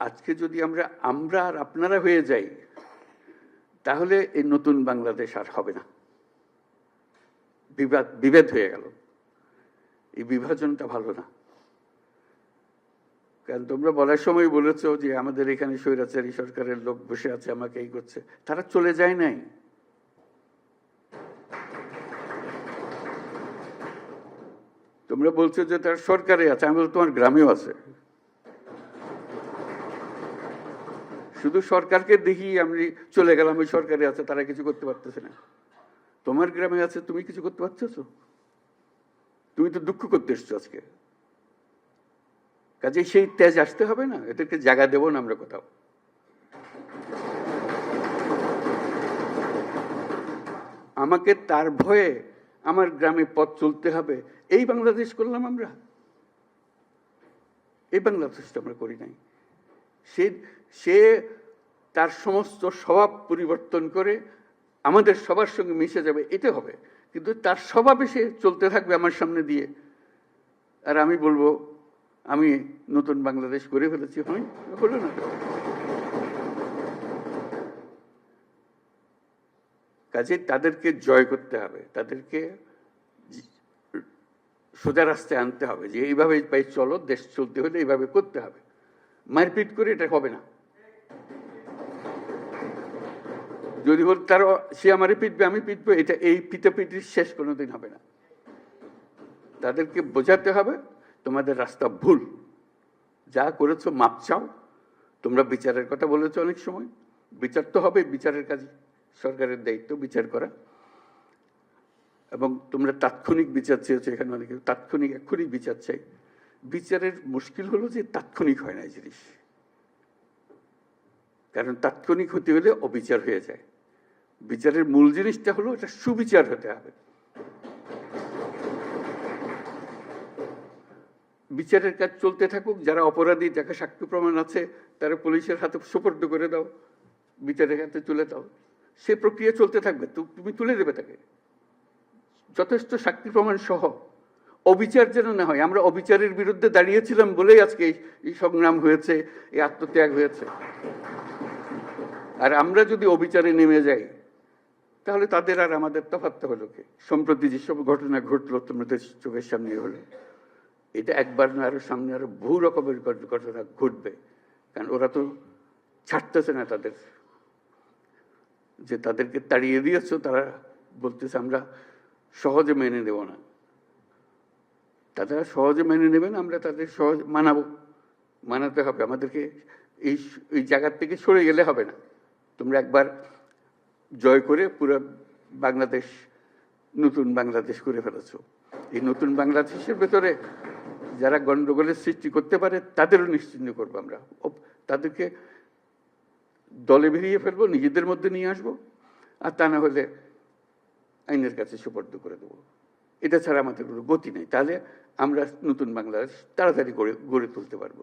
আজকে যদি আমরা আর আপনারা হয়ে যাই, তাহলে এই নতুন বাংলাদেশ আর হবে না। বিভেদ হয়ে গেল। এই বিভাজনটা ভালো না। কারণ তোমরা বলার সময় বলেছো যে আমাদের এখানে স্বৈরাচারী সরকারের লোক বসে আছে, আমাকে এই করছে। তারা চলে যায় নাই। তোমরা বলছো যে তার সরকারে আছে, আমি বলছি তোমার গ্রামেও আছে। শুধু সরকারকে দেখি আমি চলে গেলাম ওই সরকারে আছে, তারা কিছু করতে পারতেছে না। তোমার গ্রামে আছে, তুমি কিছু করতে পারতেছো? তুমি তো দুঃখ করতে এসছো আজকে। কাজে সেই তেজ আসতে হবে না, এদেরকে জায়গা দেবো না আমরা কোথাও। আমাকে তার ভয়ে আমার গ্রামে পথ চলতে হবে, এই বাংলাদেশ করলাম আমরা? এই বাংলাদেশটা আমরা করি নাই। সে তার সমস্ত স্বভাব পরিবর্তন করে আমাদের সবার সঙ্গে মিশে যাবে, এটা হবে। কিন্তু তার স্বভাবে সে চলতে থাকবে আমার সামনে দিয়ে, আর আমি বলবো আমি নতুন বাংলাদেশ করে ফেলেছি। হলো না। কাজে তাদেরকে জয় করতে হবে, তাদেরকে সোজা রাস্তায় আনতে হবে যে এইভাবে পাই চলো, দেশ চলতে হলে এইভাবে করতে হবে। মারপিট করে এটা হবে না। যদি বল তার সে আমারে পিটবে, আমি পিটবো, এটা এই পিটাপিটির শেষ কোনোদিন হবে না। তাদেরকে বোঝাতে হবে তোমাদের রাস্তা ভুল, যা করেছো মাপ চাও। তোমরা বিচারের কথা বলেছো অনেক সময়, বিচার তো হবে, বিচারের কাজ সরকারের দায়িত্ব বিচার করা। এবং তোমরা তাৎক্ষণিক বিচার চেয়েছো, এখানে অনেকে তাৎক্ষণিক এক্ষুনি বিচার চাই। বিচারের মুশকিল হলো যে তাৎক্ষণিক হয় না এই জিনিস, কারণ তাৎক্ষণিক হতে হলে অবিচার হয়ে যায়। বিচারের মূল জিনিসটা হলো এটা সুবিচার হতে হবে। বিচারের কাজ চলতে থাকুক, যারা অপরাধী, যাকে সাক্ষ্য প্রমাণ আছে, তারা পুলিশের হাতে সুপর্দ করে দাও, বিচারের হাতে তুলে দাও। সে প্রক্রিয়া চলতে থাকবে, তুমি তুলে দেবে তাকে যথেষ্ট সাক্ষী প্রমাণ সহ। অবিচার যেন না হয়। আমরা অবিচারের বিরুদ্ধে দাঁড়িয়েছিলাম বলেই আজকে এই সংগ্রাম হয়েছে, এই আত্মত্যাগ হয়েছে। আর আমরা যদি অবিচারে নেমে যাই, তাহলে তাদের আর আমাদের তফাৎটা হলো কি? সম্প্রতি যেসব ঘটনা ঘটলো তোমাদের চোখের সামনে হলো, এটা একবার না, আরো সামনে আরো বহু রকমের ঘটনা ঘটবে। কারণ ওরা তো ছাড়তেছে না তাদের, যে তাদেরকে তাড়িয়ে দিয়েছ, তারা বলতেছে আমরা সহজে মেনে নেব না। তারা সহজে মেনে নেবেন, আমরা তাদের সহজ মানাতে হবে। আমাদেরকে এই জায়গার থেকে সরে গেলে হবে না। তোমরা একবার জয় করে পুরো বাংলাদেশ নতুন বাংলাদেশ করে ফেলেছো। এই নতুন বাংলাদেশের ভেতরে যারা গন্ডগোলের সৃষ্টি করতে পারে তাদেরও নিশ্চিহ্ন করবো আমরা। তাদেরকে দলে বেরিয়ে ফেলবো, নিজেদের মধ্যে নিয়ে আসবো, আর তা না হলে আইনের কাছে সুপর্দ করে দেবো। এটা ছাড়া আমাদের কোনো গতি নেই। তাহলে আমরা নতুন বাংলাদেশ তাড়াতাড়ি গড়ে তুলতে পারবো।